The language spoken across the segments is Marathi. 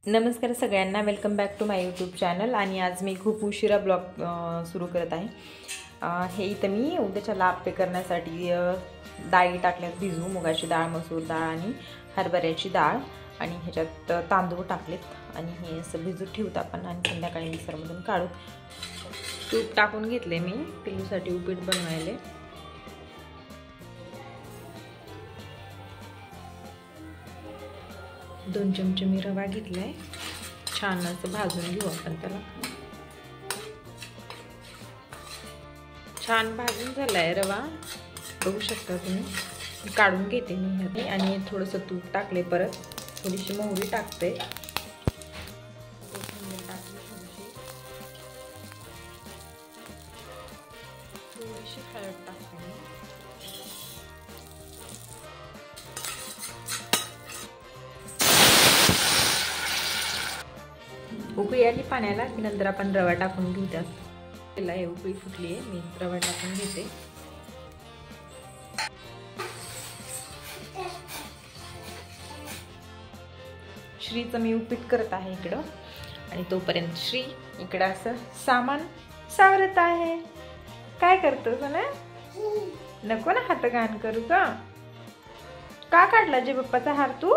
नमस्कार सगळ्यांना, welcome back to my YouTube channel. आणि आज मी खूप उशिरा ब्लॉग सुरू करत आहे। हे इथं मी उद्याच्या आप्पे करण्यासाठी डाळी टाकल्यात भिजू, मुगाची डाळ, मसूर डाळ आणि हरभऱ्याची डाळ आणि ह्याच्यात तांदूळ टाकलेत आणि हे असं भिजू ठेवतो आपण आणि संध्याकाळी मिक्सरमधून काढू। तूप टाकून घेतले मी पिल्लूसाठी उपीट बनवायला। दोन चमचे मी रवा घेतलाय, छान असं भाजून घेऊ आपण त्याला। छान भाजून झालाय रवा, बघू शकता तुम्ही। काढून घेते मी ह्यात आणि थोडंसं तूप टाकले, परत थोडीशी मोहरी टाकते, थोडीशी हळद टाकते। उकळी आली पाण्याला की नंतर आपण रवा टाकून घेऊ त्यात। त्याला उकळी फुटली आहे, मी रवा टाकून घेते। श्रीचं मी उपीट करत आहे इकडं आणि तोपर्यंत श्री इकडं असं सामान सावरत आहे। काय करतोस ना? नको ना हात घाण करू का काढला जे बाप्पाचा हार तू?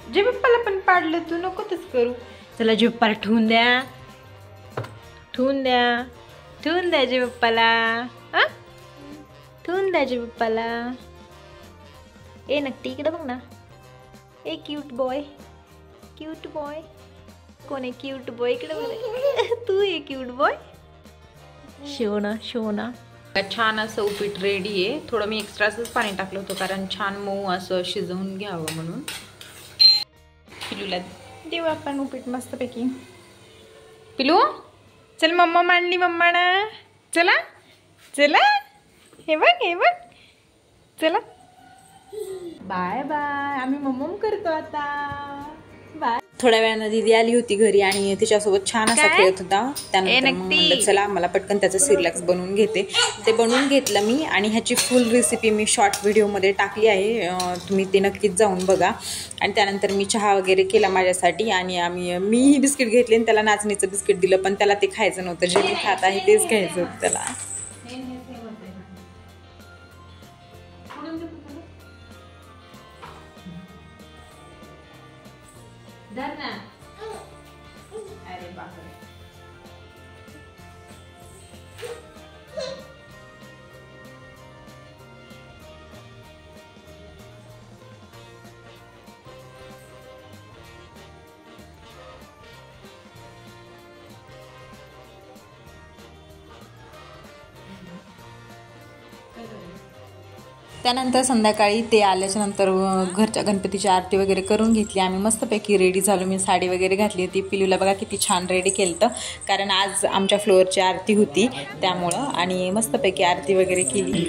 जे बाप्पाला पण पाडलं तू, नको तस करू। चला जे बाप्पाला ठेवून द्या, ठेवून द्या, ठेवून द्या जे बाप्पाला, ठेवून द्या जे बाप्पाला। ए नक्की इकडे बघ ना, ए क्यूट बॉय, क्यूट बॉय कोण आहे? क्यूट बॉय इकडे बघ, तू आहे क्यूट बॉय। शिवना शिवना छान असं उपीट रेडी आहे। थोडं मी एक्स्ट्राच पाणी टाकलं होतं कारण छान मऊ असं शिजवून घ्यावं म्हणून। पिलूला देऊ आपण उपीट मस्तपैकी। पिलू चल, मम्मा मांडली मम्मा ना, चला चला, हे बघ हे बघ, चला बाय बाय। आम्ही मम्मम करतो आता, बाय। थोड्या वेळानं दीदी आली होती घरी आणि तिच्यासोबत छान असा खेळत होता। त्यानंतर म्हणलं चला मला पटकन त्याचं सिरलॅक्स बनवून घेते। ते बनवून घेतलं मी आणि ह्याची फुल रेसिपी मी शॉर्ट व्हिडिओमध्ये टाकली आहे, तुम्ही ते नक्कीच जाऊन बघा। आणि त्यानंतर मी चहा वगैरे केला माझ्यासाठी आणि मीही बिस्किट घेतले आणि त्याला नाचणीचं बिस्किट दिलं, पण त्याला ते खायचं नव्हतं, जे मी खात आहे तेच घ्यायचं होतं त्याला। अरे बापरे, त्यानंतर संध्याकाळी ते आल्याच्या नंतर घरच्या गणपतीची आरती वगैरे करून घेतली आम्ही। मस्तपैकी रेडी झालो, मी साडी वगैरे घातली होती। पिलूला बघा किती छान रेडी केलं, कारण आज आमच्या फ्लोअरची आरती होती त्यामुळं। आणि मस्तपैकी आरती वगैरे केली।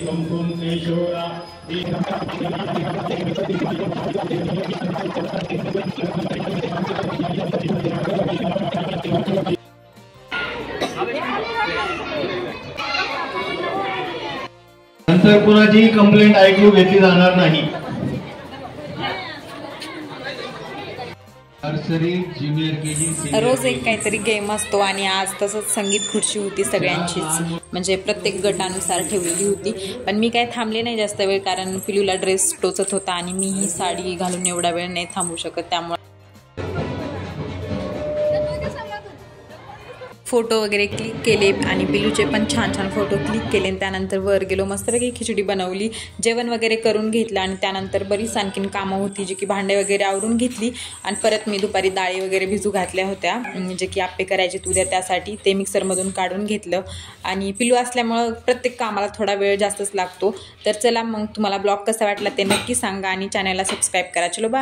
नंतर कुणाची कंप्लेंट ऐकू घेतली जाणार नाही। रोज एक काहीतरी गेम असतो आणि आज तसंच संगीत खुर्ची होती सगळ्यांचीच, म्हणजे प्रत्येक गटानुसार ठेवलेली होती। पण मी काय थांबले नाही जास्त वेळ, कारण पिलूला ड्रेस टोचत होता आणि मी ही साडी घालून एवढा वेळ नाही थांबू शकत, त्यामुळे फोटो वगैरे क्लिक केले आणि पिलूचे पण छान छान फोटो क्लिक केले। त्यानंतर वर गेलो, मस्तपैकी खिचडी बनवली, जेवण वगैरे करून घेतलं आणि त्यानंतर बरीच आणखीन कामं होती जी की भांडे वगैरे आवरून घेतली। आणि परत मी दुपारी डाळी वगैरे भिजू घातल्या होत्या, जे की आप्पे करायचे उद्या, त्यासाठी ते मिक्सरमधून काढून घेतलं। आणि पिलू असल्यामुळं प्रत्येक कामाला थोडा वेळ जास्तच लागतो। तर चला मग, तुम्हाला ब्लॉग कसा वाटला ते नक्की सांगा आणि चॅनलला सबस्क्राईब करा। चलो बाय।